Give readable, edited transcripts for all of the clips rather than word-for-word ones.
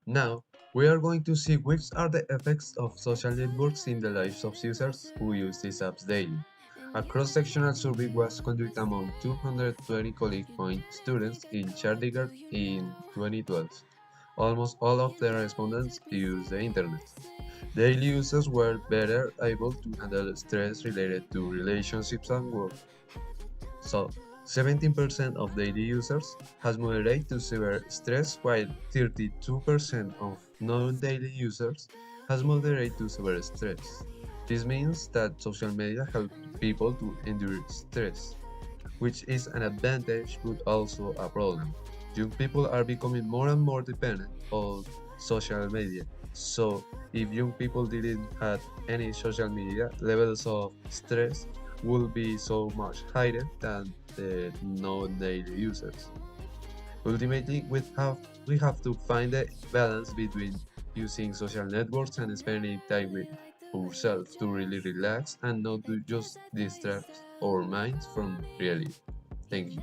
Now, we are going to see which are the effects of social networks in the lives of users who use these apps daily. A cross-sectional survey was conducted among 220 College Point students in Chandigarh in 2012. Almost all of the respondents use the internet. Daily users were better able to handle stress related to relationships and work. So, 17% of daily users has moderate to severe stress, while 32% of non-daily users has moderate to severe stress. This means that social media help people to endure stress, which is an advantage but also a problem. Young people are becoming more and more dependent on social media. So, if young people didn't have any social media, levels of stress would be so much higher than the non-daily users. Ultimately, we have to find a balance between using social networks and spending time with ourselves to really relax and not to just distract our minds from reality. Thank you.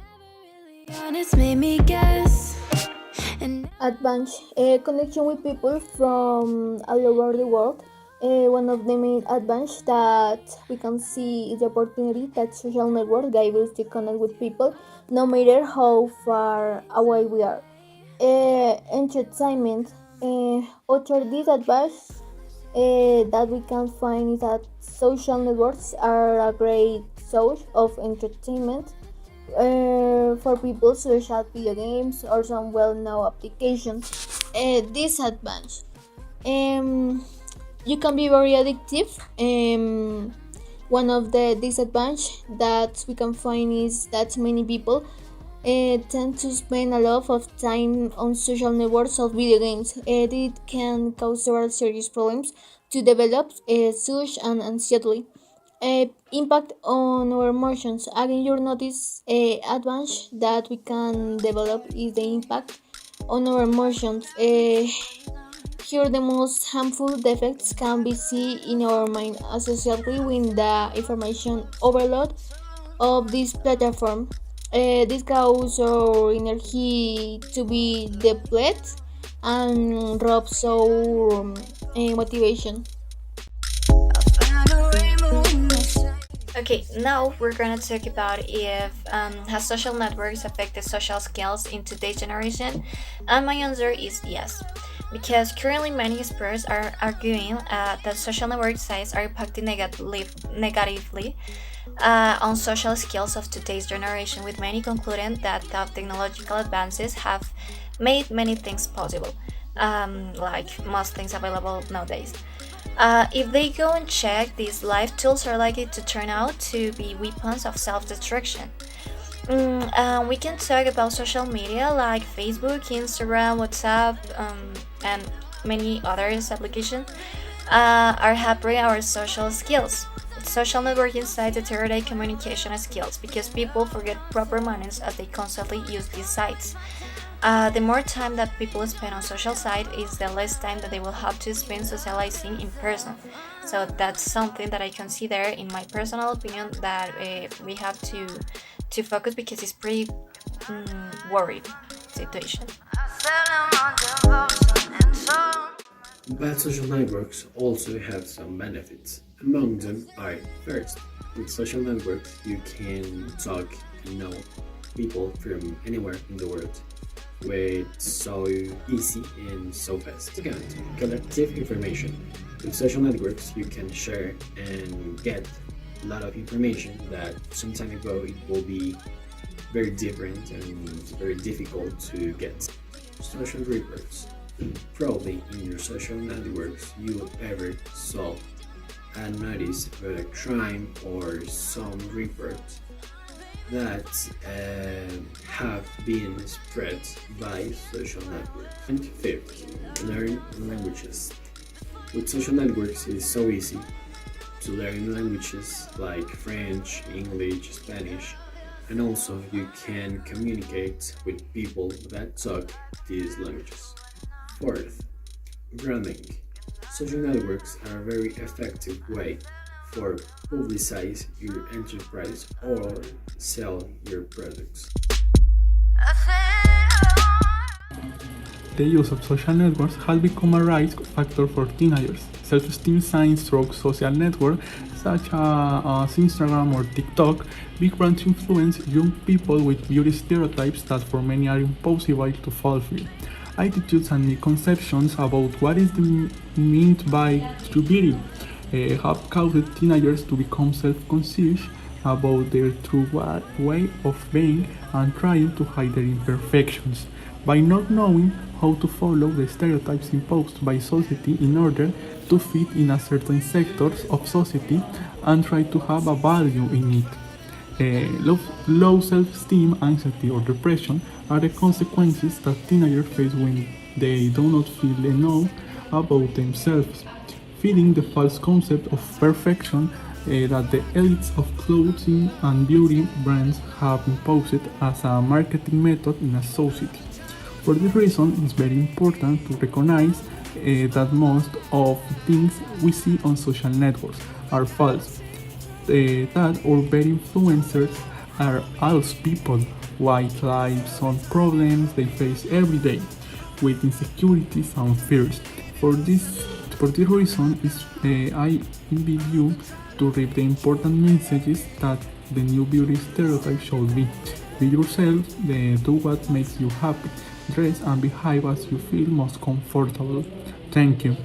Advance connection with people from all over the world. One of the main advantages that we can see is the opportunity that social networks give us to connect with people, no matter how far away we are. Entertainment. Other disadvantage that we can find is that social networks are a great source of entertainment for people such as video games or some well-known applications. Disadvantage. Um, you can be very addictive. One of the disadvantages that we can find is that many people tend to spend a lot of time on social networks or video games. It can cause several serious problems to develop such and anxiety. Impact on our emotions. Again, you notice a advantage that we can develop is the impact on our emotions. Here, the most harmful defects can be seen in our mind associated with the information overload of this platform. This causes our energy to be depleted and robs our motivation. Okay, now we're gonna talk about if how social networks affect the social skills in today's generation, and my answer is yes, because currently many experts are arguing that social network sites are impacting negatively on social skills of today's generation, with many concluding that the technological advances have made many things possible, like most things available nowadays. If they go and check, these live tools are likely to turn out to be weapons of self-destruction. We can talk about social media like Facebook, Instagram, WhatsApp, and many others applications are hampering our social skills. Social networking sites deteriorate communication skills because people forget proper manners as they constantly use these sites. The more time that people spend on social side is the less time that they will have to spend socializing in person. So that's something that I consider, in my personal opinion, that we have to focus because it's pretty worried situation. But social networks also have some benefits. Among them are first, with social networks you can talk and know people from anywhere in the world with so easy and so fast. Second, collective information. With social networks you can share and get a lot of information that some time ago it will be very different and very difficult to get. Social reports. Probably in your social networks you ever saw a notice about a crime or some report that have been spread by social networks. And fifth, learn languages. With social networks, it is so easy to learn languages like French, English, Spanish, and also you can communicate with people that talk these languages. Fourth, branding. Social networks are a very effective way for publicize your enterprise or sell your products. The use of social networks has become a risk factor for teenagers. Self-esteem signs through social networks such as Instagram or TikTok. Big brands influence young people with beauty stereotypes that for many are impossible to fulfill. Attitudes and misconceptions about what is meant by true beauty have caused teenagers to become self-conscious about their true way of being and trying to hide their imperfections. By not knowing how to follow the stereotypes imposed by society in order to fit in a certain sectors of society and try to have a value in it. Low self-esteem, anxiety, or depression are the consequences that teenagers face when they do not feel enough about themselves, feeding the false concept of perfection that the elites of clothing and beauty brands have imposed as a marketing method in a society. For this reason, it's very important to recognize that most of the things we see on social networks are false. That our very influencers are also people with lives and problems they face every day, with insecurities and fears. For this reason, I invite you to read the important messages that the new beauty stereotype should be. Be yourself, do what makes you happy, dress and behave as you feel most comfortable. Thank you.